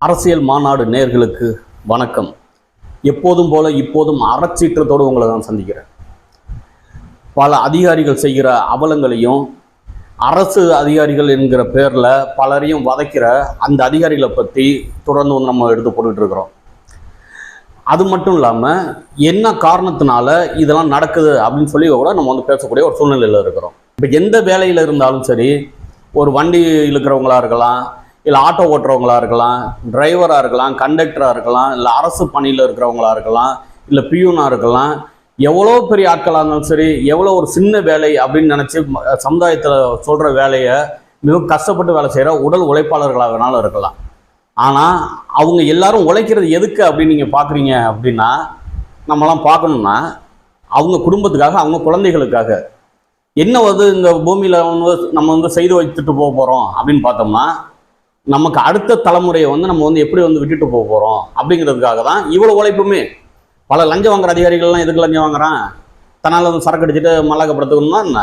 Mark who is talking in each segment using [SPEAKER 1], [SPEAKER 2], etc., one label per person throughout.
[SPEAKER 1] அரசியல் மாநாடு நேயர்களுக்கு வணக்கம். எப்போதும் போல இப்போதும் அறச்சீற்றத்தோடு உங்களை நான் சந்திக்கிறேன். பல அதிகாரிகள் செய்கிற அவலங்களையும் அரசு அதிகாரிகள் என்கிற பேரில் பலரையும் வதைக்கிற அந்த அதிகாரிகளை பற்றி தொடர்ந்து நம்ம எடுத்து போட்டுக்கிட்டு இருக்கிறோம். அது மட்டும் இல்லாமல் என்ன காரணத்தினால இதெல்லாம் நடக்குது அப்படின்னு சொல்லி கூட நம்ம பேசக்கூடிய ஒரு சூழ்நிலையில் இருக்கிறோம். இப்போ எந்த வேலையில் இருந்தாலும் சரி, ஒரு வண்டி இழுக்கிறவங்களா இருக்கலாம், இல்லை ஆட்டோ ஓட்டுறவங்களா இருக்கலாம், டிரைவராக இருக்கலாம், கண்டக்டராக இருக்கலாம், இல்லை அரசு பணியில் இருக்கிறவங்களா இருக்கலாம், இல்லை பியூனாக இருக்கலாம், எவ்வளோ பெரிய ஆட்களாக இருந்தாலும் சரி, எவ்வளோ ஒரு சின்ன வேலை அப்படின்னு நினச்சி சமுதாயத்தில் சொல்கிற வேலையை மிகவும் கஷ்டப்பட்டு வேலை செய்கிற உடல் உழைப்பாளர்களாக வேணாலும் இருக்கலாம். ஆனால் அவங்க எல்லாரும் உழைக்கிறது எதுக்கு அப்படின்னு நீங்கள் பார்க்குறீங்க அப்படின்னா, நம்மலாம் பார்க்கணுன்னா அவங்க குடும்பத்துக்காக, அவங்க குழந்தைகளுக்காக. என்ன இந்த பூமியில் நம்ம செய்து வைத்துட்டு போக போகிறோம் அப்படின்னு பார்த்தோம்னா, நமக்கு அடுத்த தலைமுறையை நம்ம எப்படி விட்டுட்டு போக போகிறோம் அப்படிங்கிறதுக்காக தான் இவ்வளோ உழைப்புமே. பல லஞ்சம் வாங்குற அதிகாரிகள்லாம் எதுக்கு லஞ்சம் வாங்குறான்? தன்னால் சரக்கு அடிச்சுட்டு மல்லாக்கப்படுத்தணும்னா என்ன?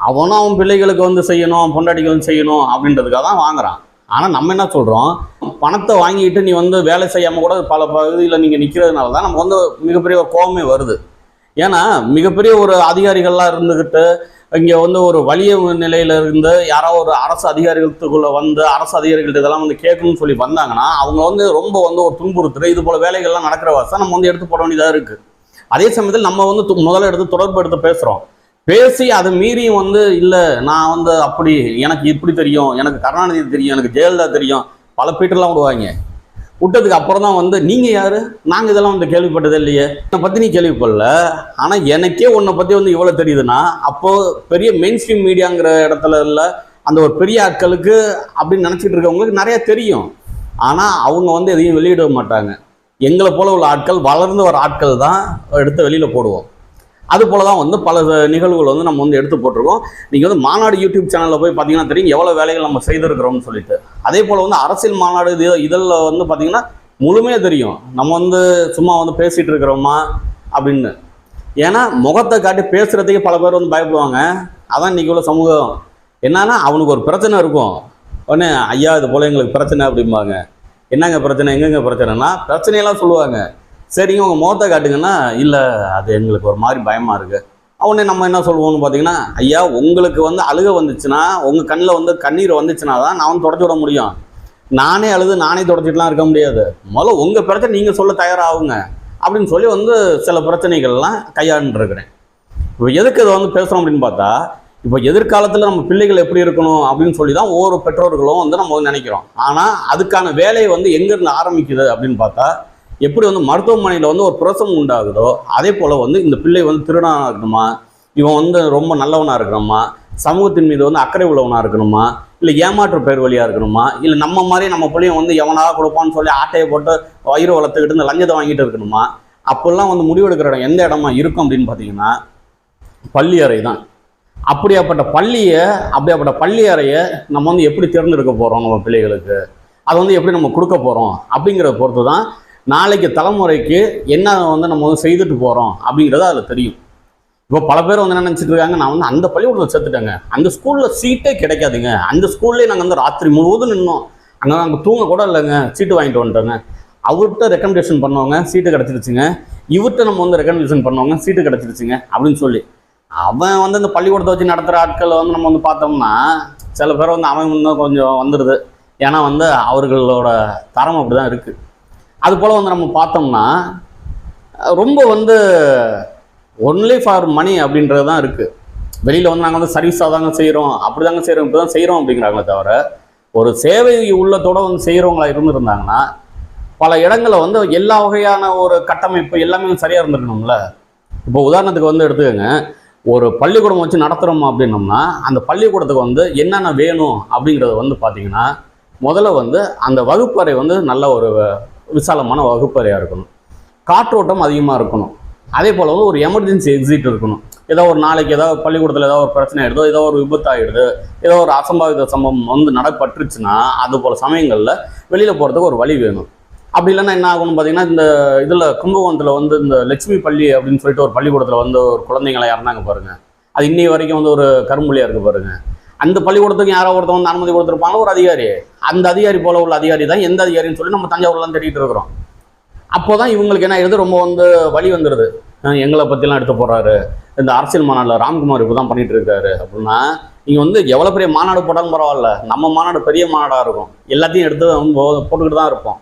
[SPEAKER 1] அவனும் அவன் பிள்ளைகளுக்கு செய்யணும், பொண்டாட்டிக்கு செய்யணும் அப்படின்றதுக்காக தான் வாங்குறான். ஆனால் நம்ம என்ன சொல்கிறோம், பணத்தை வாங்கிட்டு நீ வேலை செய்யாமல் கூட பல பகுதியில் நீங்கள் நிற்கிறதுனால தான் நமக்கு மிகப்பெரிய ஒரு கோபமே வருது. ஏன்னா மிகப்பெரிய ஒரு அதிகாரிகள்லாம் இருந்துக்கிட்டு இங்கே ஒரு வலிய நிலையில இருந்து யாராவது ஒரு அரசு அதிகாரிகளுக்குள்ள அரசு அதிகாரிகள்ட்ட இதெல்லாம் கேட்கணும்னு சொல்லி வந்தாங்கன்னா அவங்க ரொம்ப ஒரு துன்புறுத்துற இது போல வேலைகள்லாம் நடக்கிற வாசம் நம்ம எடுத்து போட வேண்டியதாக இருக்குது. அதே சமயத்தில் நம்ம முதல்ல எடுத்து தொடர்பு எடுத்து பேசுகிறோம். பேசி அதை மீறியும் இல்லை நான் அப்படி எனக்கு இப்படி தெரியும், எனக்கு கருணாநிதி தெரியும், எனக்கு ஜெயலலிதா தெரியும், பல பீட்டர்லாம் விடுவாங்க. விட்டதுக்கு அப்புறம் தான் நீங்கள் யார், நாங்கள் இதெல்லாம் கேள்விப்பட்டதே இல்லையே, என்னை பற்றி நீ கேள்விப்படல, ஆனால் எனக்கே உன்னை பற்றி இவ்வளோ தெரியுதுன்னா அப்போது பெரிய மெயின் ஸ்ட்ரீம் மீடியாங்கிற இடத்துல இல்லை, அந்த ஒரு பெரிய ஆட்களுக்கு அப்படின்னு நினச்சிட்டு இருக்கவங்களுக்கு நிறையா தெரியும். ஆனால் அவங்க எதையும் வெளியிட மாட்டாங்க. எங்களை போல உள்ள ஆட்கள், வளர்ந்து வர ஆட்கள் தான் எடுத்து வெளியில் போடுவோம். அது போல தான் பல நிகழ்வுகள் நம்ம எடுத்து போட்டிருக்கோம். நீங்கள் மாநாடு யூடியூப் சேனலில் போய் பார்த்தீங்கன்னா தெரியும் எவ்வளோ வேலைகள் நம்ம செய்திருக்கிறோம்னு சொல்லிட்டு. அதே போல் அரசியல் மாநாடு இதில் பார்த்தீங்கன்னா முழுமையாக தெரியும் நம்ம சும்மா பேசிகிட்டு இருக்கிறோமா அப்படின்னு. ஏன்னா முகத்தை காட்டி பேசுகிறதுக்கு பல பேர் பயப்படுவாங்க. அதான் இன்றைக்கி உள்ள சமூகம். என்னன்னா அவனுக்கு ஒரு பிரச்சனை இருக்கும், உடனே ஐயா இது போல் எங்களுக்கு பிரச்சனை அப்படிம்பாங்க. என்னங்க பிரச்சனை, எங்கெங்க பிரச்சனைனா பிரச்சனையெல்லாம் சொல்லுவாங்க. சரிங்க உங்கள் முகத்தை காட்டுங்கன்னா இல்லை அது எங்களுக்கு ஒரு மாதிரி பயமாக இருக்குது. அவனே நம்ம என்ன சொல்லுவோம்னு பார்த்தீங்கன்னா, ஐயா உங்களுக்கு அழுக வந்துச்சுன்னா, உங்கள் கண்ணில் கண்ணீர் வந்துச்சுன்னா தான் நான் தொடச்சி விட முடியும். நானே அழுது நானே தொடச்சிட்டுலாம் இருக்க முடியாது. முதல்ல உங்கள் பிரச்சனை நீங்கள் சொல்ல தயாராகுங்க அப்படின்னு சொல்லி சில பிரச்சனைகள்லாம் கையாண்டுருக்கிறேன். இப்போ எதுக்கு இதை பேசுகிறோம் அப்படின்னு பார்த்தா, இப்போ எதிர்காலத்தில் நம்ம பிள்ளைகள் எப்படி இருக்கணும் அப்படின்னு சொல்லி தான் ஒவ்வொரு பெற்றோர்களும் நம்ம நினைக்கிறோம். ஆனால் அதுக்கான வேலையை எங்கேருந்து ஆரம்பிக்குது அப்படின்னு பார்த்தா, எப்படி மருத்துவமனையில் ஒரு பிரசவம் உண்டாகுதோ அதே போல் இந்த பிள்ளை திருடனாக இருக்கணுமா, இவன் ரொம்ப நல்லவனாக இருக்கணுமா, சமூகத்தின் மீது அக்கறை உள்ளவனாக இருக்கணுமா, இல்லை ஏமாற்று பேர் வழியாக இருக்கணுமா, இல்லை நம்ம மாதிரி நம்ம பிள்ளையும் எவனாக கொடுப்பான்னு சொல்லி ஆட்டையை போட்டு வயிறு வளர்த்துக்கிட்டு இந்த லஞ்சத்தை வாங்கிட்டு இருக்கணுமா, அப்போல்லாம் முடிவெடுக்கிற இடம் எந்த இடமா இருக்கும் அப்படின்னு பார்த்தீங்கன்னா பள்ளி அறை தான். அப்படியாப்பட்ட பள்ளி அறையை நம்ம எப்படி தேர்ந்தெடுக்க போகிறோம், நம்ம பிள்ளைகளுக்கு அதை எப்படி நம்ம கொடுக்க போகிறோம் அப்படிங்கிறத பொறுத்து தான் நாளைக்கு தலைமுறைக்கு என்ன நம்ம செய்துட்டு போகிறோம் அப்படிங்கிறது அதில் தெரியும். இப்போ பல பேர் என்ன நினச்சிட்டு இருக்காங்க, நான் அந்த பள்ளிக்கூடத்தில் சேர்த்துட்டேங்க, அந்த ஸ்கூலில் சீட்டே கிடைக்காதுங்க, அந்த ஸ்கூல்லேயே நாங்கள் ராத்திரி முழுவதும் நின்னோம், அங்கே தூங்க கூட இல்லைங்க, சீட்டு வாங்கிட்டு வந்துட்டோங்க, அவர்கிட்ட ரெக்கமெண்டேஷன் பண்ணுவாங்க சீட்டு கிடச்சிருச்சுங்க, இவர்கிட்ட நம்ம ரெக்கமெண்டேஷன் பண்ணுவாங்க சீட்டு கிடச்சிருச்சுங்க அப்படின்னு சொல்லி அவன் இந்த பள்ளிக்கூடத்தை வச்சு நடத்துகிற ஆட்களை நம்ம பார்த்தோம்னா சில பேர் அவன் கொஞ்சம் வந்துடுது. ஏன்னா அவர்களோட தரம் அப்படி தான் இருக்குது. அது போல் நம்ம பார்த்தோம்னா ரொம்ப ஒன்லி ஃபார் மணி அப்படின்றது தான் இருக்குது. வெளியில் நாங்கள் சர்வீஸாக தாங்க செய்கிறோம், அப்படி தாங்க செய்கிறோம், இப்படி தான் செய்கிறோம் அப்படிங்கிறாங்களே தவிர ஒரு சேவை உள்ளத்தோடு செய்கிறவங்களா இருந்துருந்தாங்கன்னா பல இடங்களில் எல்லா வகையான ஒரு கட்டமைப்பு எல்லாமே சரியாக இருந்துருக்கணும்ல. இப்போ உதாரணத்துக்கு எடுத்துக்கோங்க, ஒரு பள்ளிக்கூடம் வச்சு நடத்துகிறோம் அப்படின்னோம்னா அந்த பள்ளிக்கூடத்துக்கு என்னென்ன வேணும் அப்படிங்கிறது பார்த்தீங்கன்னா முதல்ல அந்த வகுப்பறை நல்ல ஒரு விசாலமான வகுப்பறையாக இருக்கணும், காற்றோட்டம் அதிகமாக இருக்கணும், அதே போல் ஒரு எமர்ஜென்சி எக்ஸிட் இருக்கணும். ஏதோ ஒரு நாளைக்கு ஏதாவது பள்ளிக்கூடத்தில் ஏதோ ஒரு பிரச்சனை ஆகிடுதோ, ஏதோ ஒரு விபத்து ஆகிடுது, ஏதோ ஒரு அசம்பாவித சம்பவம் நடப்பட்டுருச்சுன்னா அது போல் சமயங்களில் வெளியில் போகிறதுக்கு ஒரு வழி வேணும். அப்படி இல்லைன்னா என்ன ஆகணும்னு பார்த்தீங்கன்னா, இந்த இதில் கும்பகோணத்தில் இந்த லட்சுமி பள்ளி அப்படின்னு சொல்லிட்டு ஒரு பள்ளிக்கூடத்தில் ஒரு குழந்தைங்களை இறந்தாங்க பாருங்கள், அது இன்னி வரைக்கும் ஒரு கரும்புலியாக இருக்குது பாருங்கள். அந்த பள்ளிக்கூடத்துக்கு யாரோ ஒருத்தவங்க வந்து அனுமதி கொடுத்துருப்பாங்க ஒரு அதிகாரி, அந்த அதிகாரி போல உள்ள அதிகாரி தான் எந்த அதிகாரின்னு சொல்லி நம்ம தஞ்சாவூர்லாம் தேடிட்டு இருக்கிறோம். அப்போதான் இவங்களுக்கு என்ன ஆயிடுது, ரொம்ப வந்து வழி வந்துடுது. எங்களை பற்றிலாம் எடுத்து போடுறாரு, இந்த அரசியல் மாநாட்டில் ராம்குமார் இப்போ தான் பண்ணிட்டு இருக்காரு அப்படின்னா, நீங்கள் வந்து எவ்வளோ பெரிய மாநாடு போட்டாலும் பரவாயில்ல, நம்ம மாநாடு பெரிய மாநாடாக இருக்கும், எல்லாத்தையும் எடுத்து போட்டுக்கிட்டு தான் இருப்போம்.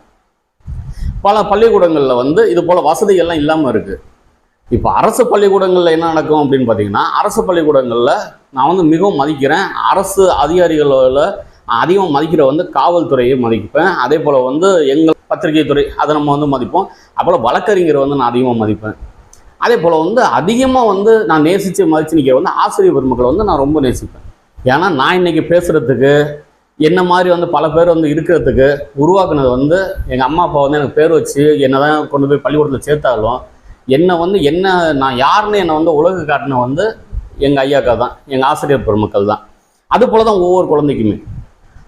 [SPEAKER 1] பல பள்ளிக்கூடங்களில் வந்து இது போல் வசதிகள்லாம் இல்லாமல் இருக்குது. இப்போ அரசு பள்ளிக்கூடங்களில் என்ன நடக்கும் அப்படின்னு பார்த்தீங்கன்னா, அரசு பள்ளிக்கூடங்களில் நான் வந்து மிகவும் மதிக்கிறேன். அரசு அதிகாரிகளில் அதிகம் மதிக்கிற வந்து காவல்துறையை மதிப்பேன். அதே போல் வந்து எங்கள் பத்திரிகை துறை அதை நம்ம வந்து மதிப்போம். அப்போல் வழக்கறிஞரை வந்து நான் அதிகமாக மதிப்பேன். அதே போல் வந்து அதிகமாக வந்து நான் நேசித்து மதித்து நிற்கிற வந்து ஆசிரியர் பெருமக்களை வந்து நான் ரொம்ப நேசிப்பேன். ஏன்னா நான் இன்றைக்கி பேசுகிறதுக்கு என்ன மாதிரி வந்து பல பேர் வந்து இருக்கிறதுக்கு உருவாக்குனது வந்து எங்கள் அம்மா அப்பா வந்து எனக்கு பேர் வச்சு என்னை தான் கொண்டு போய் பள்ளிக்கூடத்தில் சேர்த்தாலும் என்னை வந்து நான் யாருன்னு என்னை வந்து உலகு காட்டின வந்து எங்கள் ஐயாக்கா தான், எங்கள் ஆசிரியர் பெருமக்கள் தான். அது போல் தான் ஒவ்வொரு குழந்தைக்குமே.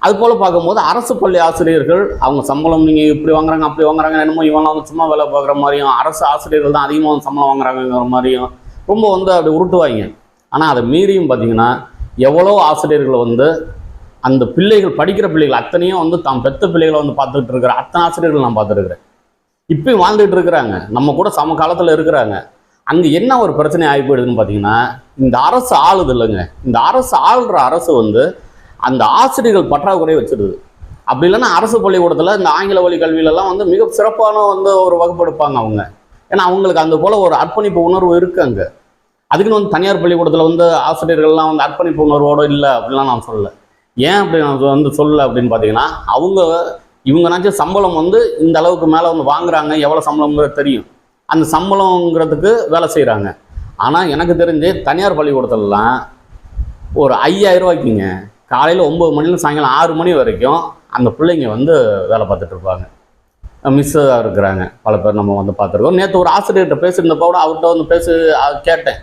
[SPEAKER 1] அது போல் பார்க்கும்போது அரசு பள்ளி ஆசிரியர்கள் அவங்க சம்பளம் நீங்கள் இப்படி வாங்குறாங்க அப்படி வாங்குறாங்க, என்னமோ இவங்களாம் வந்து சும்மா வேலை பார்க்குற மாதிரியும், அரசு ஆசிரியர்கள் தான் அதிகமாக வந்து சம்பளம் வாங்குறாங்கிற மாதிரியும் ரொம்ப வந்து அப்படி உருட்டுவாங்க. ஆனால் அதை மீறியும் பார்த்தீங்கன்னா எவ்வளோ ஆசிரியர்கள் வந்து அந்த பிள்ளைகள் படிக்கிற பிள்ளைகள் அத்தனையும் வந்து தாம் பெற்ற பிள்ளைகளை வந்து பார்த்துக்கிட்டு இருக்கிற அத்தனை ஆசிரியர்கள் நான் பார்த்துருக்குறேன். இப்பயும் வாழ்ந்துட்டு இருக்கிறாங்க, நம்ம கூட சம காலத்தில் இருக்கிறாங்க. அங்கே என்ன ஒரு பிரச்சனை ஆகி போயிடுதுன்னு பார்த்தீங்கன்னா, இந்த அரசு ஆளுது இல்லைங்க, இந்த அரசு ஆளுற அரசு வந்து அந்த ஆசிரியர்கள் பற்றாக்குறையை வச்சிருது. அப்படி இல்லைன்னா அரசு பள்ளிக்கூடத்தில் இந்த ஆங்கில வழி கல்வியிலலாம் வந்து மிக சிறப்பான வந்து ஒரு வகுப்பு எடுப்பாங்க அவங்க. ஏன்னா அவங்களுக்கு அந்த போல் ஒரு அர்ப்பணிப்பு உணர்வு இருக்குது அங்கே. அதுக்குன்னு வந்து தனியார் பள்ளிக்கூடத்தில் வந்து ஆசிரியர்கள்லாம் வந்து அர்ப்பணிப்பு உணர்வோடு இல்லை அப்படிலாம் நான் சொல்லலை. ஏன் அப்படி நான் வந்து சொல்லலை அப்படின்னு பார்த்தீங்கன்னா, இவங்கனாச்சும் சம்பளம் வந்து இந்த அளவுக்கு மேலே வந்து வாங்குறாங்க, எவ்வளோ சம்பளம்ங்கிறது தெரியும், அந்த சம்பளங்கிறதுக்கு வேலை செய்கிறாங்க. ஆனால் எனக்கு தெரிஞ்சு தனியார் பள்ளிக்கூடத்துலலாம் ஒரு 5000 ரூபாய்க்குங்க காலையில் 9 மணிலேருந்து சாயங்காலம் 6 மணி வரைக்கும் அந்த பிள்ளைங்க வந்து வேலை பார்த்துட்டு இருப்பாங்க. மிஸ்ஸாக இருக்கிறாங்க பல பேர் நம்ம வந்து பார்த்துருக்கோம். நேற்று ஒரு ஆசிரியர்கிட்ட பேசியிருந்தப்போ கூட அவர்கிட்ட வந்து கேட்டேன்.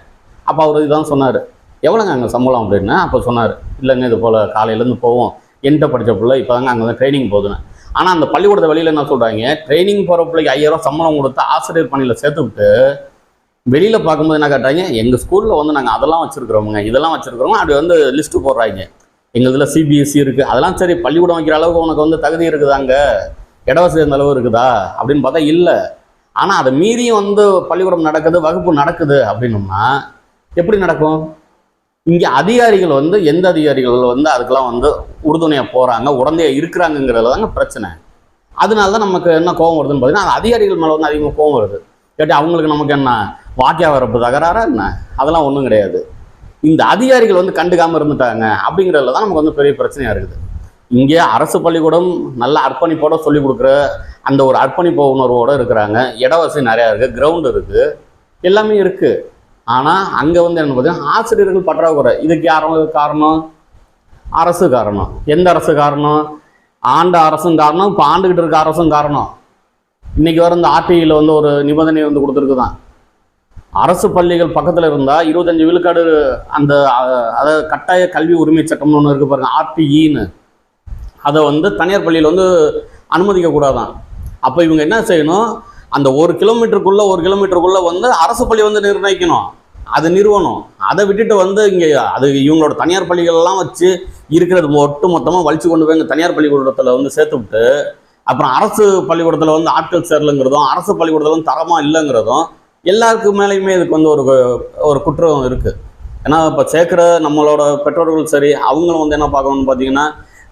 [SPEAKER 1] அப்போ அவர் இதுதான் சொன்னார், எவ்வளோங்க அங்கே சம்பளம் அப்படின்னா. அப்போ சொன்னார், இல்லைங்க இது போல் காலையிலேருந்து போவோம், என்கிட்ட படித்த பிள்ளை இப்போ தாங்க அங்கே வந்து ட்ரைனிங் போகுதுன்னு. ஆனால் அந்த பள்ளிக்கூடத்தை வெளியில் என்ன சொல்கிறாங்க, ட்ரைனிங் போகிற பிள்ளைக்கு 5000 ரூபா சம்பளம் கொடுத்து ஆசிரியர் பணியில் சேர்த்து விட்டு வெளியில் பார்க்கும்போது என்ன கேட்டாங்க, எங்கள் ஸ்கூலில் வந்து நாங்கள் அதெல்லாம் வச்சுருக்குறோமுங்க, இதெல்லாம் வச்சுருக்குறோங்க, அப்படி வந்து லிஸ்ட்டு போடுறாங்க. எங்கள் இதில் சிபிஎஸ்சி இருக்குது, அதெல்லாம் சரி, பள்ளிக்கூடம் வைக்கிற அளவுக்கு உனக்கு வந்து தகுதி இருக்குதாங்க, இடவசதி அந்த அளவு இருக்குதா அப்படின்னு பார்த்தா இல்லை. ஆனால் அதை மீறியும் வந்து பள்ளிக்கூடம் நடக்குது, வகுப்பு நடக்குது அப்படின்னோம்னா எப்படி நடக்கும்? இங்கே அதிகாரிகள் வந்து எந்த அதிகாரிகள் வந்து அதுக்கெல்லாம் வந்து உறுதுணையாக போகிறாங்க, உடந்தையாக இருக்கிறாங்கங்கிறதுல தாங்க பிரச்சனை. அதனால தான் நமக்கு என்ன கோபம் வருதுன்னு பார்த்தீங்கன்னா, அந்த அதிகாரிகள் மேலே வந்து அதிகமாக கோபம் வருது. கேட்டால் அவங்களுக்கு நமக்கு என்ன வாக்கியா வரப்பு தகராறா என்ன? அதெல்லாம் ஒன்றும் கிடையாது. இந்த அதிகாரிகள் வந்து கண்டுக்காமல் இருந்துட்டாங்க அப்படிங்கிறதுல தான் நமக்கு வந்து பெரிய பிரச்சனையாக இருக்குது. இங்கே அரசு பள்ளிக்கூடம் நல்ல அர்ப்பணிப்போட சொல்லிக் கொடுக்குற அந்த ஒரு அர்ப்பணிப்பு உணர்வோடு இருக்கிறாங்க. இட வசதி நிறையா இருக்குது, கிரவுண்டு இருக்குது, எல்லாமே இருக்குது. ஆனால் அங்கே வந்து என்ன பார்த்தீங்கன்னா ஆசிரியர்கள் பற்றாக்குறை. இதுக்கு யாரும் காரணம்? அரசு காரணம். எந்த அரசு காரணம்? ஆண்ட அரசும் காரணம், இப்போ ஆண்டுகிட்டு இருக்க அரசும் காரணம். இன்றைக்கி வர இந்த ஆர்டிஐயில் வந்து ஒரு நிபந்தனை வந்து கொடுத்துருக்குதான், அரசு பள்ளிகள் பக்கத்தில் இருந்தால் 25 விழுக்காடு அந்த அதாவது கட்டாய கல்வி உரிமை சட்டம்னு ஒன்று இருக்குது பாருங்கள், ஆர்டிஇன்னு, அதை வந்து தனியார் பள்ளியில் வந்து அனுமதிக்கக்கூடாதான். அப்போ இவங்க என்ன செய்யணும், அந்த 1 கிலோமீட்டருக்குள்ளே வந்து அரசு பள்ளி வந்து நிர்ணயிக்கணும், அது நிறுவனம். அதை விட்டுட்டு வந்து இங்கே அது இவங்களோட தனியார் பள்ளிகளெல்லாம் வச்சு இருக்கிறது ஒட்டு மொத்தமாக வலிச்சு கொண்டு போய் இங்கே தனியார் பள்ளிக்கூடத்தில் வந்து சேர்த்து விட்டு அப்புறம் அரசு பள்ளிக்கூடத்தில் வந்து ஆட்கள் சேரலைங்கிறதும், அரசு பள்ளிக்கூடத்தில் வந்து தரமாக இல்லைங்கிறதும் எல்லாருக்கு மேலேயுமே இதுக்கு வந்து ஒரு குற்றம் இருக்குது. ஏன்னா இப்போ சேர்க்குற நம்மளோட பெற்றோர்கள் சரி, அவங்களும் வந்து என்ன பார்க்கணும்னு பார்த்தீங்கன்னா,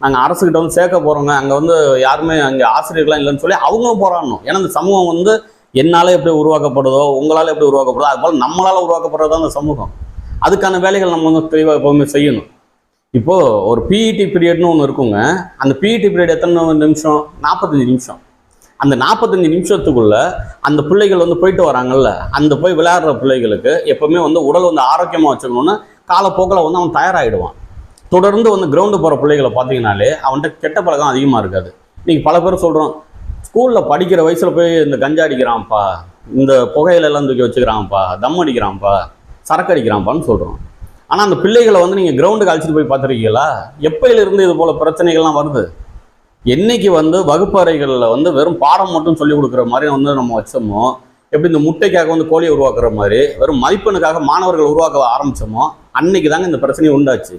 [SPEAKER 1] நாங்கள் அரசுக்கிட்ட வந்து சேர்க்க போகிறோங்க, அங்கே வந்து யாருமே அங்கே ஆசிரியர்கள்லாம் இல்லைன்னு சொல்லி அவங்களும் போராடணும். ஏன்னா இந்த சமூகம் வந்து என்னால் எப்படி உருவாக்கப்படுதோ, உங்களால் எப்படி உருவாக்கப்படுதோ, அதுபோல் நம்மளால் உருவாக்கப்படுறது தான் அந்த சமூகம். அதுக்கான வேலைகள் நம்ம வந்து தெளிவாக எப்போவுமே செய்யணும். இப்போது ஒரு பிஇடி பீரியட்னு ஒன்று இருக்குங்க. அந்த பிஇடி பீரியட் எத்தனை நிமிஷம்? 45 நிமிஷம். அந்த 45 நிமிஷத்துக்குள்ளே அந்த பிள்ளைகள் வந்து போயிட்டு வராங்கல்ல, அந்த போய் விளையாடுற பிள்ளைகளுக்கு எப்போவுமே வந்து உடல் வந்து ஆரோக்கியமாக வச்சுக்கணும்னு காலப்போக்கில் வந்து அவன் தயாராகிடுவான். தொடர்ந்து வந்து கிரவுண்டு போகிற பிள்ளைகளை பார்த்தீங்கன்னாலே அவன்கிட்ட கெட்ட பழக்கம் அதிகமாக இருக்காது. நீங்கள் பல பேர் சொல்கிறோம், ஸ்கூலில் படிக்கிற வயசில் போய் இந்த கஞ்சா அடிக்கிறான்ப்பா, இந்த புகையிலெல்லாம் தூக்கி வச்சுக்கிறான்ப்பா, தம் அடிக்கிறான்ப்பா, சரக்கு அடிக்கிறான்ப்பான்னு சொல்கிறோம். ஆனால் அந்த பிள்ளைகளை வந்து நீங்கள் கிரவுண்டுக்கு அழைச்சிட்டு போய் பார்த்துருக்கீங்களா? எப்பயிலிருந்து இது போல் பிரச்சனைகள்லாம் வருது? என்னைக்கு வந்து வகுப்பறைகளில் வந்து வெறும் பாடம் மட்டும் சொல்லிக் கொடுக்குற மாதிரி வந்து நம்ம வச்சோமோ, எப்படி இந்த முட்டைக்காக வந்து கோழியை உருவாக்குற மாதிரி வெறும் மதிப்பெண்ணுக்காக மாணவர்கள் உருவாக்க ஆரம்பித்தோமோ, அன்னைக்கு தாங்க இந்த பிரச்சனையை உண்டாச்சு.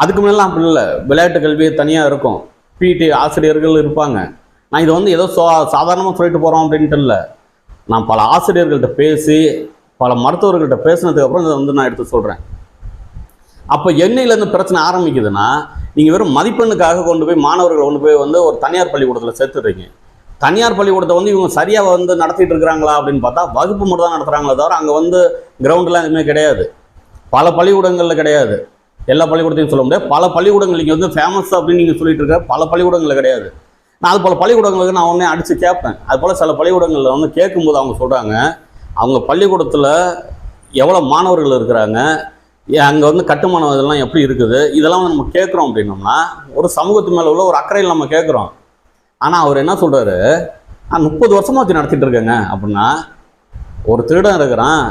[SPEAKER 1] அதுக்கு முன்னெல்லாம் அப்படி இல்லை, விளையாட்டு கல்வி தனியாக இருக்கும், பிடி ஆசிரியர்கள் இருப்பாங்க. நான் இதை வந்து ஏதோ சாதாரணமாக சொல்லிட்டு போகிறோம் அப்படின்ட்டு இல்லை. நான் பல ஆசிரியர்கள்ட்ட பேசி பல மருத்துவர்கள்ட்ட பேசினதுக்கப்புறம் இதை வந்து நான் எடுத்து சொல்கிறேன். அப்போ எண்ணெயிலேருந்து பிரச்சனை ஆரம்பிக்குதுன்னா, நீங்கள் வெறும் மதிப்பெண்ணுக்காக கொண்டு போய் மாணவர்களை கொண்டு போய் வந்து ஒரு தனியார் பள்ளிக்கூடத்தில் சேர்த்துடுறீங்க. தனியார் பள்ளிக்கூடத்தை வந்து இவங்க சரியாக வந்து நடத்திட்டு இருக்கிறாங்களா அப்படின்னு பார்த்தா வகுப்பு மட்டும் தான் நடத்துகிறாங்களே தவிர அங்கே வந்து கிரவுண்டெலாம் எதுவுமே கிடையாது. பல பள்ளிக்கூடங்களில் கிடையாது, எல்லா பள்ளிக்கூடத்தையும் சொல்ல முடியாது. பல பள்ளிக்கூடங்கள் இங்கே வந்து ஃபேமஸ் அப்படின்னு நீங்கள் சொல்லிட்டு இருக்க பல பள்ளிக்கூடங்களில் கிடையாது. நான் அது போல் பள்ளிக்கூடங்களுக்கு நான் உடனே அடித்து கேட்பேன். அது போல் சில பள்ளிக்கூடங்களில் வந்து கேட்கும்போது அவங்க சொல்கிறாங்க, அவங்க பள்ளிக்கூடத்தில் எவ்வளோ மாணவர்கள் இருக்கிறாங்க, அங்கே வந்து கட்டுமான இதெல்லாம் எப்படி இருக்குது, இதெல்லாம் நம்ம கேட்குறோம் அப்படின்னோம்னா ஒரு சமூகத்து மேலே உள்ள ஒரு அக்கறையில் நம்ம கேட்குறோம். ஆனால் அவர் என்ன சொல்கிறாரு, நான் 30 வருஷமாக வச்சு நடத்திட்டு இருக்கேங்க அப்படின்னா. ஒரு திருடன் இருக்கிறான்,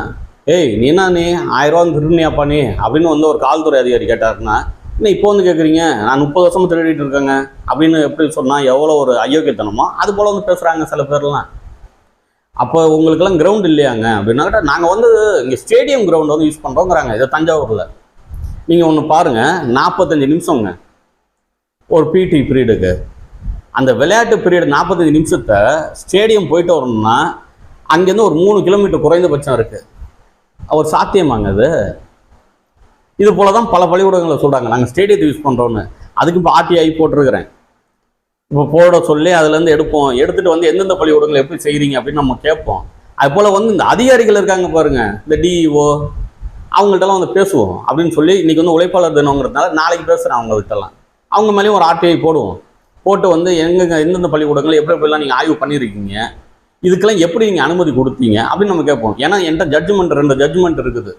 [SPEAKER 1] ஏய் நீ என்ன நீ 1000 ரூபா திருடுனியாப்பா நீ அப்படின்னு வந்து ஒரு காவல்துறை அதிகாரி கேட்டாருன்னா, இன்னும் இப்போ வந்து கேட்குறீங்க நான் 30 வருஷமாக திருடிட்டு இருக்கேங்க அப்படின்னு எப்படி சொன்னால் எவ்வளோ ஒரு அயோக்கியத்தனமோ அது போல் வந்து பேசுகிறாங்க சில பேர்லாம். அப்போ உங்களுக்கெல்லாம் கிரவுண்ட் இல்லையாங்க அப்படின்னா கேட்டால் நாங்கள் வந்து இங்கே ஸ்டேடியம் கிரவுண்ட் வந்து யூஸ் பண்ணுறோங்கிறாங்க. இதை தஞ்சாவூரில் நீங்கள் ஒன்று பாருங்கள், 45 நிமிஷங்க ஒரு பிடி பீரியடுக்கு. அந்த விளையாட்டு பீரியட் 45 நிமிஷத்தை ஸ்டேடியம் போயிட்டு வரணும்னா அங்கேருந்து ஒரு 3 கிலோமீட்டர் குறைந்தபட்சம் இருக்குது. அவர் சாத்தியமாங்க அது? இது போல தான் பல பள்ளிக்கூடங்களை சொல்கிறாங்க நாங்கள் ஸ்டேடியத்தை யூஸ் பண்ணுறோன்னு. அதுக்கு இப்போ ஆர்டிஐ போட்டிருக்கிறேன். இப்போ போட சொல்லி அதுலேருந்து எடுத்துகிட்டு வந்து எந்தெந்த பள்ளிக்கூடங்கள் எப்படி செய்கிறீங்க அப்படின்னு நம்ம கேட்போம். அது போல் வந்து இந்த அதிகாரிகள் இருக்காங்க பாருங்கள், இந்த டிஇஓ அவங்கள்ட்டலாம் வந்து பேசுவோம் அப்படின்னு சொல்லி இன்றைக்கி வந்து உழைப்பாளர் தினங்கிறதுனால நாளைக்கு பேசுகிறேன் அவங்கள்ட்டலாம். அவங்க மேலேயும் ஒரு ஆர்டிஐ போட்டு வந்து எந்தெந்த பள்ளிக்கூடங்கள் எப்படி எப்படிலாம் நீங்கள் ஆய்வு பண்ணியிருக்கீங்க, இதுக்கெல்லாம் எப்படி நீங்கள் அனுமதி கொடுத்தீங்க அப்படின்னு நம்ம கேட்போம். ஏன்னா என்கிட்ட ஜட்ஜ்மெண்ட் 2 ஜட்ஜ்மெண்ட் இருக்குது.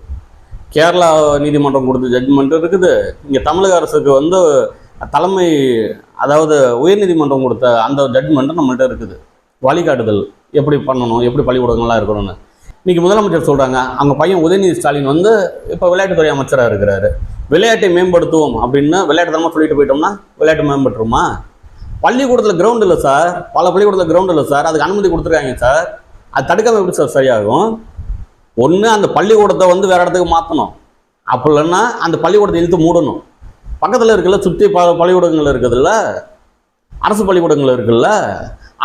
[SPEAKER 1] கேரளா நீதிமன்றம் கொடுத்த ஜட்ஜ்மெண்ட் இருக்குது, இங்கே தமிழக அரசுக்கு வந்து தலைமை அதாவது உயர்நீதிமன்றம் கொடுத்த அந்த ஜட்ஜ்மெண்ட்டும் நம்மள்கிட்ட இருக்குது. வழிகாட்டுதல் எப்படி பண்ணணும், எப்படி பள்ளிக்கூடங்கள்லாம் இருக்கணும்னு. இன்றைக்கி முதலமைச்சர் சொல்கிறாங்க, அவங்க பையன் உதயநிதி ஸ்டாலின் வந்து இப்போ விளையாட்டுத்துறை அமைச்சராக இருக்கிறாரு. விளையாட்டை மேம்படுத்துவோம் அப்படின்னு விளையாட்டுத்தனமாக சொல்லிட்டு போயிட்டோம்னா விளையாட்டு மேம்பட்டுருமா? பள்ளிக்கூடத்தில் கிரவுண்ட் இல்லை சார், பல பள்ளிக்கூடத்தில் கிரவுண்ட் இல்லை சார், அதுக்கு அனுமதி கொடுத்துருக்காங்க சார். அது தடுக்காமல் எப்படி சார் சரியாகும்? ஒன்று அந்த பள்ளிக்கூடத்தை வந்து வேறு இடத்துக்கு மாற்றணும், அப்படி இல்லைன்னா அந்த பள்ளிக்கூடத்தை இழுத்து மூடணும். பக்கத்தில் இருக்குல்ல, சுற்றி பள்ளிக்கூடங்கள் இருக்குதுல்ல, அரசு பள்ளிக்கூடங்கள் இருக்குல்ல,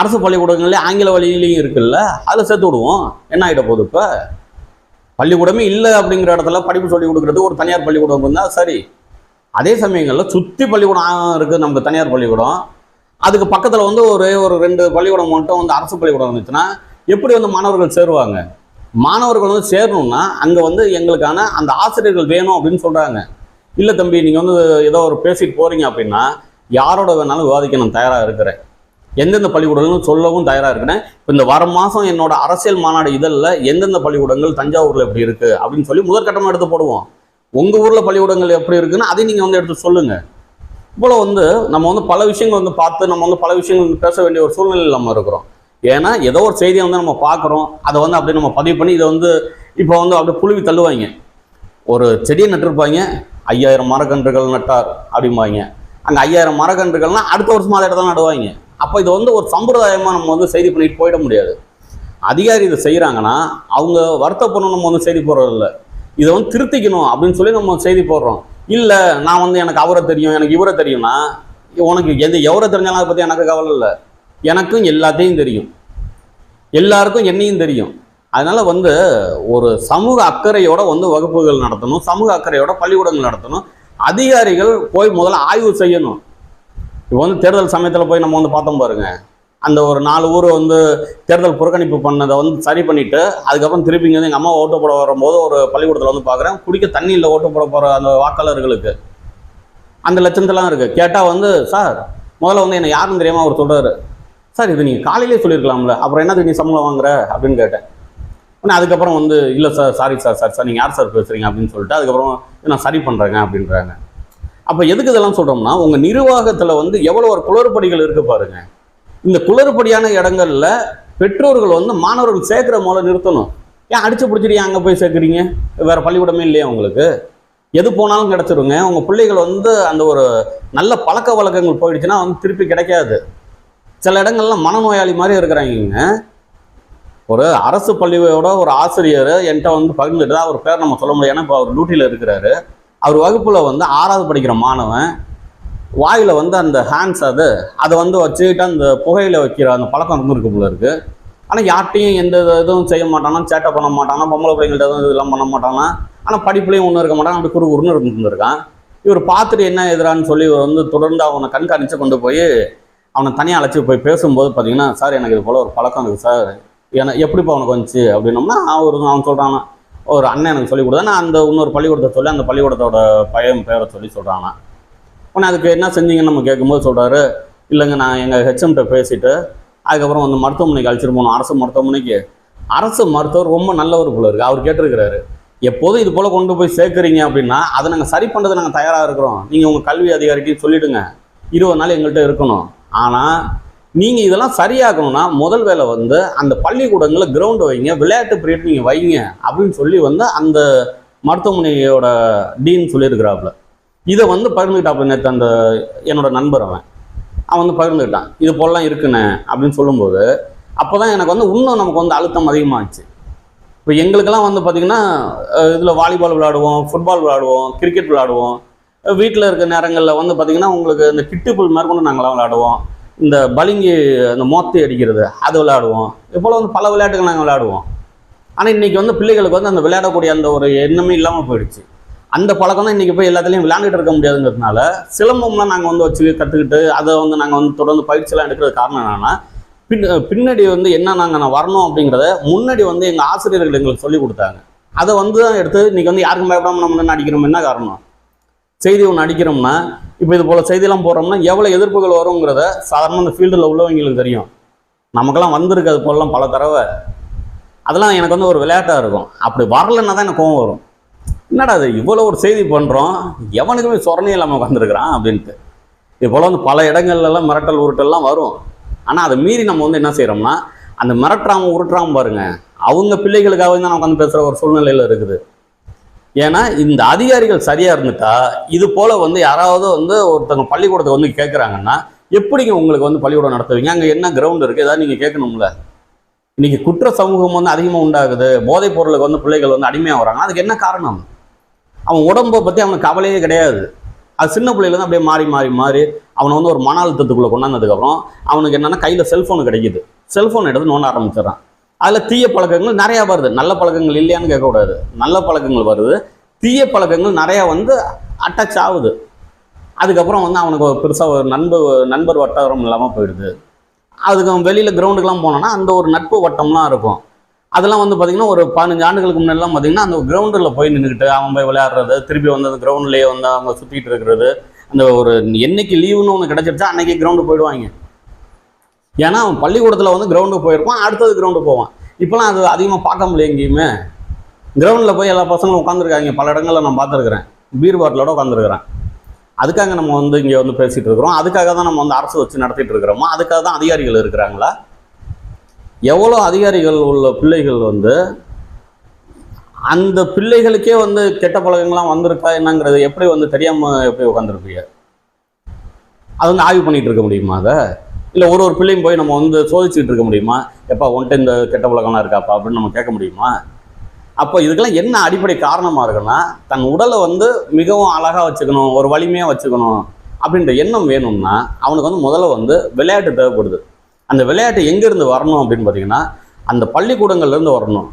[SPEAKER 1] அரசு பள்ளிக்கூடங்கள்லேயே ஆங்கில வழியிலையும் இருக்குல்ல, அதில் சேர்த்து விடுவோம். என்ன ஆகிட போகுது? இப்போ பள்ளிக்கூடமே இல்லை அப்படிங்கிற இடத்துல படிப்பு சொல்லி கொடுக்குறது ஒரு தனியார் பள்ளிக்கூடம் இருந்தால் சரி. அதே சமயங்களில் சுற்றி பள்ளிக்கூடம் இருக்குது நமக்கு தனியார் பள்ளிக்கூடம், அதுக்கு பக்கத்தில் வந்து ஒரு 2 பள்ளிக்கூடம் மட்டும் வந்து அரசு பள்ளிக்கூடம் இருந்துச்சுன்னா எப்படி வந்து மாணவர்கள் சேருவாங்க? மாணவர்கள் வந்து சேரணும்னா அங்கே வந்து எங்களுக்கான அந்த ஆசிரியர்கள் வேணும் அப்படின்னு சொல்கிறாங்க. இல்லை தம்பி, நீங்கள் வந்து ஏதோ ஒரு பேசிட்டு போகிறீங்க அப்படின்னா யாரோட வேணாலும் விவாதிக்க நான் தயாராக இருக்கிறேன், எந்தெந்த பள்ளிக்கூடங்கள்னு சொல்லவும் தயாராக இருக்கிறேன். இப்போ இந்த வர மாதம் என்னோட அரசியல் மாநாடு இதழில் எந்தெந்த பள்ளிக்கூடங்கள் தஞ்சாவூரில் எப்படி இருக்குது அப்படின்னு சொல்லி முதற்கட்டமாக எடுத்து போடுவோம். உங்கள் ஊரில் பள்ளிக்கூடங்கள் எப்படி இருக்குன்னு அதையும் நீங்கள் வந்து எடுத்து சொல்லுங்கள். இவ்வளோ வந்து நம்ம வந்து பல விஷயங்கள் வந்து பார்த்து நம்ம வந்து பல விஷயங்கள் வந்து பேச வேண்டிய ஒரு சூழ்நிலையில் நம்ம இருக்கிறோம். ஏன்னா ஏதோ ஒரு செய்தியை வந்து நம்ம பார்க்குறோம், அதை வந்து அப்படியே நம்ம பதிவு பண்ணி இதை வந்து இப்போ வந்து அப்படியே புழுவி தள்ளுவாங்க. ஒரு செடியை நட்டுருப்பாங்க, 5000 மரக்கன்றுகள் நட்டார் அப்படிம்பாங்க. அங்கே 5000 மரக்கன்றுகள்னால் அடுத்த வருஷமாக அதை தான் நடுவாங்க. அப்போ இது வந்து ஒரு சம்பிரதாயமாக நம்ம வந்து செய்தி பண்ணிட்டு போயிட முடியாது. அதிகாரி இதை செய்கிறாங்கன்னா அவங்க வருத்தப்படணும், நம்ம வந்து செய்தி போடுறதில்ல, இதை வந்து திருத்திக்கணும் அப்படின்னு சொல்லி நம்ம செய்தி போடுறோம். இல்லை நான் வந்து எனக்கு அவரை தெரியும் எனக்கு இவரை தெரியும்னா, உனக்கு எவரை தெரிஞ்சாலும் அதை பற்றி எனக்கு கவலை இல்லை. எனக்கும் எல்லாத்தையும் தெரியும், எல்லாருக்கும் என்னையும் தெரியும். அதனால வந்து ஒரு சமூக அக்கறையோட வந்து வகுப்புகள் நடத்தணும், சமூக அக்கறையோட பள்ளிக்கூடங்கள் நடத்தணும். அதிகாரிகள் போய் முதல்ல ஆய்வு செய்யணும். இப்போ வந்து தேர்தல் சமயத்தில் போய் நம்ம வந்து பார்த்தோம் பாருங்க, அந்த ஒரு 4 ஊர் வந்து தேர்தல் புறக்கணிப்பு பண்ணதை வந்து சரி பண்ணிவிட்டு அதுக்கப்புறம் திருப்பி இங்கே வந்து எங்கள் அம்மா ஓட்டு போட வரும்போது ஒரு பள்ளிக்கூடத்தில் வந்து பார்க்குறேன், குடிக்க தண்ணி இல்லை ஓட்டு போட போகிற அந்த வாக்காளர்களுக்கு அந்த லட்சத்தெல்லாம் இருக்குது. கேட்டால் வந்து சார் முதல்ல வந்து என்னை யாருன்னு தெரியாமல் அவர் சொல்கிறாரு, சார் இது நீங்கள் காலையிலே சொல்லியிருக்கலாம்ல, அப்புறம் என்னது நீ சம்பளம் வாங்குற அப்படின்னு கேட்டேன். ஆனால் அதுக்கப்புறம் வந்து இல்லை சார் சாரி சார் நீங்கள் யார் சார் பேசுகிறீங்க அப்படின்னு சொல்லிட்டு அதுக்கப்புறம் நான் சரி பண்ணுறேங்க அப்படின்றாங்க. அப்போ எதுக்கு இதெல்லாம் சொல்கிறோம்னா, உங்கள் நிர்வாகத்தில் வந்து எவ்வளோ ஒரு குளறுபடிகள் இருக்குது பாருங்கள். இந்த குளறுபடியான இடங்கள்ல பெற்றோர்கள் வந்து மாணவர்கள் சேர்க்குற மூலம் நிறுத்தணும். ஏன் அடிச்சு பிடிச்சிட்டு அங்கே போய் சேர்க்குறீங்க? வேறு பள்ளிக்கூடமே இல்லையா உங்களுக்கு? எது போனாலும் கிடச்சிருங்க. உங்கள் பிள்ளைகள் வந்து அந்த ஒரு நல்ல பழக்க வழக்கங்கள் போயிடுச்சுன்னா வந்து திருப்பி கிடைக்காது. சில இடங்கள்லாம் மனநோயாளி மாதிரி இருக்கிறாங்க. ஒரு அரசு பள்ளியோட ஒரு ஆசிரியர் என்கிட்ட வந்து பகிர்ந்துட்டு, அவர் பேர் நம்ம சொல்ல முடியாது ஏன்னா இப்போ அவர் டியூட்டியில் இருக்கிறாரு. அவர் வகுப்பில் வந்து 6வது படிக்கிற மாணவன் வாயில் வந்து அந்த ஹேண்ட்ஸ் அதை வந்து வச்சுக்கிட்டு அந்த புகையில வைக்கிற அந்த பழக்கம் இருந்திருக்கு போல இருக்கு. ஆனால் யார்ட்டையும் எந்த இதுவும் செய்ய மாட்டானா, சேட்டை பண்ண மாட்டானா, பொம்பளை பிள்ளைங்கள்ட்ட எதுவும் இதெல்லாம் பண்ண மாட்டானா, ஆனால் படிப்புலையும் ஒன்றும் இருக்க மாட்டான், அப்படி குறுகுறுன்னு இருந்துருக்கான். இவர் பார்த்துட்டு என்ன எதிரான்னு சொல்லி இவர் வந்து தொடர்ந்து அவனை கண்காணித்து கொண்டு போய் அவனை தனியாக அழைச்சி போய் பேசும்போது பார்த்தீங்கன்னா, சார் எனக்கு இது போல் ஒரு பழக்கம் இருக்குது சார், ஏன்னா எப்படிப்பா அவனுக்கு வந்துச்சு அப்படின்னோம்னா, அவன் சொல்கிறானா, ஒரு அண்ணன் எனக்கு சொல்லிக் கொடுத்தா, நான் அந்த இன்னொரு பள்ளிக்கூடத்தை சொல்லி அந்த பள்ளிக்கூடத்தோட பையன் பேரை சொல்லி சொல்கிறானா. உடனே அதுக்கு என்ன செஞ்சீங்கன்னு நம்ம கேட்கும்போது சொல்கிறாரு, இல்லைங்க நான் எங்கள் ஹெச்எம்கிட்ட பேசிவிட்டு அதுக்கப்புறம் வந்து மருத்துவமனைக்கு அழைச்சிட்டு போகணும், அரசு மருத்துவமனைக்கு. அரசு மருத்துவர் ரொம்ப நல்லவர் போல இருக்குது, அவர் கேட்டிருக்கிறாரு, எப்போதும் இது போல் கொண்டு போய் சேர்க்குறீங்க அப்படின்னா அதை நாங்கள் சரி பண்ணுறது நாங்கள் தயாராக இருக்கிறோம், நீங்கள் உங்கள் கல்வி அதிகாரிக்கு சொல்லிவிடுங்க, 20 நாள் எங்கள்கிட்ட இருக்கணும். ஆனால் நீங்கள் இதெல்லாம் சரியாகணும்னா முதல் வேலை வந்து அந்த பள்ளிக்கூடங்களில் கிரவுண்டு வைங்க, விளையாட்டு பீரியட் நீங்கள் வைங்க அப்படின்னு சொல்லி வந்து அந்த மருத்துவமனையோட டீன் சொல்லியிருக்கிறாப்புல. இதை வந்து பகிர்ந்துக்கிட்டாப்புல நேற்று அந்த என்னோட நண்பர் அவன் வந்து பகிர்ந்துக்கிட்டான், இது போலலாம் இருக்குண்ணே அப்படின்னு சொல்லும்போது அப்போ தான் எனக்கு வந்து இன்னும் நமக்கு வந்து அழுத்தம் அதிகமாகிடுச்சு. இப்போ எங்களுக்கெல்லாம் வந்து பார்த்திங்கன்னா இதில் வாலிபால் விளையாடுவோம், ஃபுட்பால் விளையாடுவோம், கிரிக்கெட் விளையாடுவோம், வீட்டில் இருக்க நேரங்களில் வந்து பார்த்திங்கன்னா உங்களுக்கு இந்த கிட்டுப்புல் மேற்கொண்டு நாங்களாம் விளையாடுவோம், இந்த பளிங்கி இந்த மோத்தி அடிக்கிறது அது விளையாடுவோம், இது போல் வந்து பல விளையாட்டுகள் நாங்கள் விளையாடுவோம். ஆனால் இன்றைக்கி வந்து பிள்ளைகளுக்கு வந்து அந்த விளையாடக்கூடிய அந்த ஒரு எண்ணமே இல்லாமல் போயிடுச்சு. அந்த பழக்கம் தான் இன்றைக்கி போய் எல்லாத்துலேயும் விளையாண்டுட்டு இருக்க முடியாதுங்கிறதுனால சிலம்பம்லாம் நாங்கள் வந்து வச்சு கற்றுக்கிட்டு அதை வந்து நாங்கள் வந்து தொடர்ந்து பயிற்சியெல்லாம் எடுக்கிறது காரணம் என்னென்னா, பின்னாடி வந்து என்ன நான் வரணும் அப்படிங்கிறத முன்னாடி வந்து எங்கள் ஆசிரியர்கள் எங்களுக்கு சொல்லிக் கொடுத்தாங்க. அதை வந்து தான் எடுத்து இன்றைக்கி வந்து யாருக்கும் பயப்படாமல் நம்ம என்ன அடிக்கிறோம், என்ன காரணம், செய்தி ஒன்று அடிக்கிறோம்னா இப்போ இது போல் செய்தியெல்லாம் போடுறோம்னா எவ்வளோ எதிர்ப்புகள் வருங்கிறத சாதாரணமாக இந்த ஃபீல்டில் உள்ளவங்களுக்கு தெரியும். நமக்கெல்லாம் வந்திருக்கு அது போலலாம் பல தடவை. அதெல்லாம் எனக்கு வந்து ஒரு விளையாட்டாக இருக்கும். அப்படி வரலைன்னா தான் எனக்கு கோவம் வரும், என்னடா அது இவ்வளோ ஒரு செய்தி பண்ணுறோம், எவனுக்குமே சொரணை இல்லாமல் உட்காந்துருக்குறான் அப்படின்ட்டு. இது போல் வந்து பல இடங்கள்லாம் மிரட்டல் உருட்டெல்லாம் வரும். ஆனால் அதை மீறி நம்ம வந்து என்ன செய்கிறோம்னா அந்த மிரட்டுறாமல் உருட்டுறாமல் பாருங்க, அவங்க பிள்ளைகளுக்காக தான் நம்ம உட்காந்து பேசுகிற ஒரு சூழ்நிலையில் இருக்குது. ஏன்னா இந்த அதிகாரிகள் சரியாக இருந்துட்டா இது போல் வந்து யாராவது வந்து ஒருத்தவங்க பள்ளிக்கூடத்தை வந்து கேட்குறாங்கன்னா எப்படிங்க உங்களுக்கு வந்து பள்ளிக்கூடம் நடத்துவீங்க, அங்கே என்ன கிரவுண்ட் இருக்குது, ஏதாவது நீங்கள் கேட்கணும்ல. இன்றைக்கி குற்ற சமூகம் வந்து அதிகமாக உண்டாகுது, போதைப் பொருளுக்கு வந்து பிள்ளைகள் வந்து அடிமையாக வராங்க. அதுக்கு என்ன காரணம், அவன் உடம்பை பற்றி அவனுக்கு கவலையே கிடையாது. அது சின்ன பிள்ளையில தான் அப்படியே மாறி மாறி மாறி அவனை வந்து ஒரு மன அழுத்தத்துக்குள்ளே கொண்டாந்ததுக்கப்புறம் அவனுக்கு என்னென்னா கையில் செல்ஃபோன் கிடைக்குது, செல்ஃபோன் எடுத்து நோண்ட ஆரம்பிச்சிடறான். அதில் தீய பழக்கங்கள் நிறையா வருது, நல்ல பழக்கங்கள் இல்லையான்னு கேட்கக்கூடாது, நல்ல பழக்கங்கள் வருது, தீய பழக்கங்கள் நிறையா வந்து அட்டாச் ஆகுது. அதுக்கப்புறம் வந்து அவனுக்கு பெருசாக ஒரு நண்பர் வட்டாரம் இல்லாமல் போயிடுது. அதுக்கு அவன் வெளியில் கிரவுண்டுக்கெலாம் போனோன்னா அந்த ஒரு நட்பு வட்டம்லாம் இருக்கும். அதெல்லாம் வந்து பார்த்திங்கன்னா ஒரு 15 ஆண்டுகளுக்கு முன்னாடிலாம் பார்த்திங்கன்னா அந்த கிரவுண்டில் போய் நின்றுக்கிட்டு அவன் போய் விளையாடுறது, திருப்பி வந்து அந்த கிரவுண்ட்லேயே வந்து அவங்க சுற்றிட்டு இருக்கிறது, அந்த ஒரு என்னைக்கு லீவுன்னு ஒன்று கிடச்சிருச்சா அன்றைக்கி கிரவுண்டு போயிடுவாங்க. ஏன்னா அவன் பள்ளிக்கூடத்தில் வந்து கிரவுண்டுக்கு போயிருப்பான், அடுத்தது கிரவுண்டு போவான். இப்போலாம் அது அதிகமாக பார்க்க முடியல. எங்கேயுமே கிரவுண்டில் போய் எல்லா பசங்களும் உட்காந்துருக்காங்க. பல இடங்களில் நான் பார்த்துருக்குறேன், பீர் பாட்டிலோட உட்காந்துருக்குறேன். அதுக்காக நம்ம வந்து இங்கே வந்து பேசிகிட்டு இருக்கிறோம், அதுக்காக தான் நம்ம வந்து அரசு வச்சு நடத்திட்டு இருக்கிறோமா, அதுக்காக தான் அதிகாரிகள் இருக்கிறாங்களா? எவ்வளோ அதிகாரிகள் உள்ள பிள்ளைகள் வந்து அந்த பிள்ளைகளுக்கே வந்து கெட்ட பழக்கங்கள்லாம் வந்திருக்கா என்னங்கிறது எப்படி வந்து தெரியாமல் எப்படி உட்காந்துருப்பீங்க? அது வந்து ஆய்வு பண்ணிகிட்டு இருக்க முடியுமா? அதை இல்லை ஒரு பிள்ளையும் போய் நம்ம வந்து சோதிச்சுக்கிட்டு இருக்க முடியுமா? எப்பா ஒன்ட்டு இந்த கெட்ட பழக்கம்லாம் இருக்காப்பா அப்படின்னு நம்ம கேட்க முடியுமா? அப்போ இதுக்கெல்லாம் என்ன அடிப்படை காரணமாக இருக்குன்னா, தன் உடலை வந்து மிகவும் அழகாக வச்சுக்கணும், ஒரு வலிமையாக வச்சுக்கணும் அப்படின்ற எண்ணம் வேணும்னா அவனுக்கு வந்து முதல்ல வந்து விளையாட்டு தேவைப்படுது. அந்த விளையாட்டு எங்கேருந்து வரணும் அப்படின்னு பார்த்தீங்கன்னா அந்த பள்ளிக்கூடங்கள்லேருந்து வரணும்.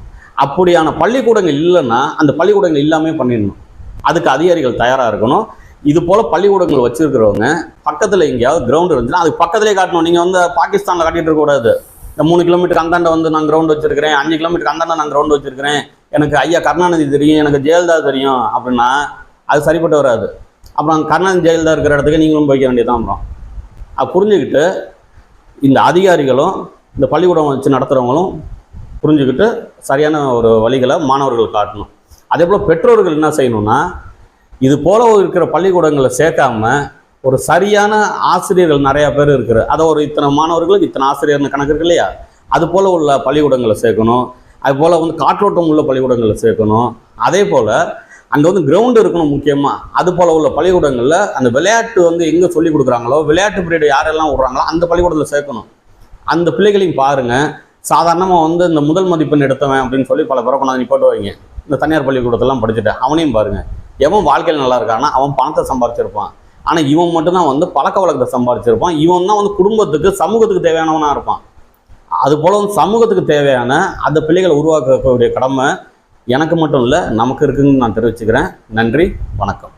[SPEAKER 1] அப்படியான பள்ளிக்கூடங்கள் இல்லைன்னா அந்த பள்ளிக்கூடங்கள் இல்லாமல் பண்ணிடணும். அதுக்கு அதிகாரிகள் தயாராக இருக்கணும். இது போல் பள்ளிக்கூடங்கள் வச்சுருக்கிறவங்க பக்கத்தில் எங்கேயாவது கிரவுண்டு இருந்துச்சுன்னா அதுக்கு பக்கத்துலேயே காட்டணும். நீங்கள் வந்து பாகிஸ்தானில் காட்டிகிட்டு இருக்கக்கூடாது. இந்த 3 கிலோமீட்டருக்கு அந்தாண்ட வந்து நான் கிரவுண்டு வச்சுருக்கிறேன், 5 கிலோமீட்டருக்கு அந்தாண்ட நான் கிரவுண்டு வச்சுருக்கிறேன், எனக்கு ஐயா கருணாநிதி தெரியும், எனக்கு ஜெயலலிதா தெரியும் அப்படின்னா அது சரிப்பட்டு வராது. அப்புறம் கருணாநிதி ஜெயலலிதா இருக்கிற இடத்துக்கு நீங்களும் போய்க்க வேண்டியதான். அப்புறம் அது புரிஞ்சுக்கிட்டு இந்த அதிகாரிகளும் இந்த பள்ளிக்கூடம் வச்சு நடத்துகிறவங்களும் புரிஞ்சுக்கிட்டு சரியான ஒரு வழிகளை மாணவர்கள் காட்டணும். அதே போல் பெற்றோர்கள் என்ன செய்யணும்னா இது போல் இருக்கிற பள்ளிக்கூடங்களை சேர்க்காம ஒரு சரியான ஆசிரியர்கள் நிறையா பேர் இருக்கிற அதை ஒரு இத்தனை மாணவர்களுக்கு இத்தனை ஆசிரியர்னு கணக்கு இருக்கு இல்லையா, அது போல் உள்ள பள்ளிக்கூடங்களை சேர்க்கணும். அது போல் வந்து காற்றோட்டம் உள்ள பள்ளிக்கூடங்களை சேர்க்கணும். அதே போல் அங்கே வந்து கிரவுண்டு இருக்கணும் முக்கியமாக. அது போல் உள்ள பள்ளிக்கூடங்களில் அந்த விளையாட்டு வந்து எங்கே சொல்லிக் கொடுக்குறாங்களோ, விளையாட்டு பீரியட் யாரெல்லாம் விட்றாங்களோ அந்த பள்ளிக்கூடத்தில் சேர்க்கணும். அந்த பிள்ளைகளையும் பாருங்கள். சாதாரணமாக வந்து இந்த முதல் மதிப்பெண் எடுத்தவன் அப்படின்னு சொல்லி பல பேரை கொண்டாந்து நிப்பாட்டு வைங்க. இந்த தனியார் பள்ளிக்கூடத்தெல்லாம் படிச்சுட்டேன் அவனையும் பாருங்கள், எவன் வாழ்க்கையில் நல்லா இருக்கான்னா அவன் பணத்தை சம்பாதிச்சிருப்பான். ஆனால் இவன் மட்டும்தான் வந்து பழக்க வழக்கத்தை சம்பாதிச்சிருப்பான். இவன் தான் வந்து குடும்பத்துக்கு சமூகத்துக்கு தேவையானவனாக இருப்பான். அதுபோல் வந்து சமூகத்துக்கு தேவையான அந்த பிள்ளைகளை உருவாக்கக்கூடிய கடமை எனக்கு மட்டும் இல்லை, நமக்கு இருக்குன்னு நான் தெரிவிச்சுக்கிறேன். நன்றி, வணக்கம்.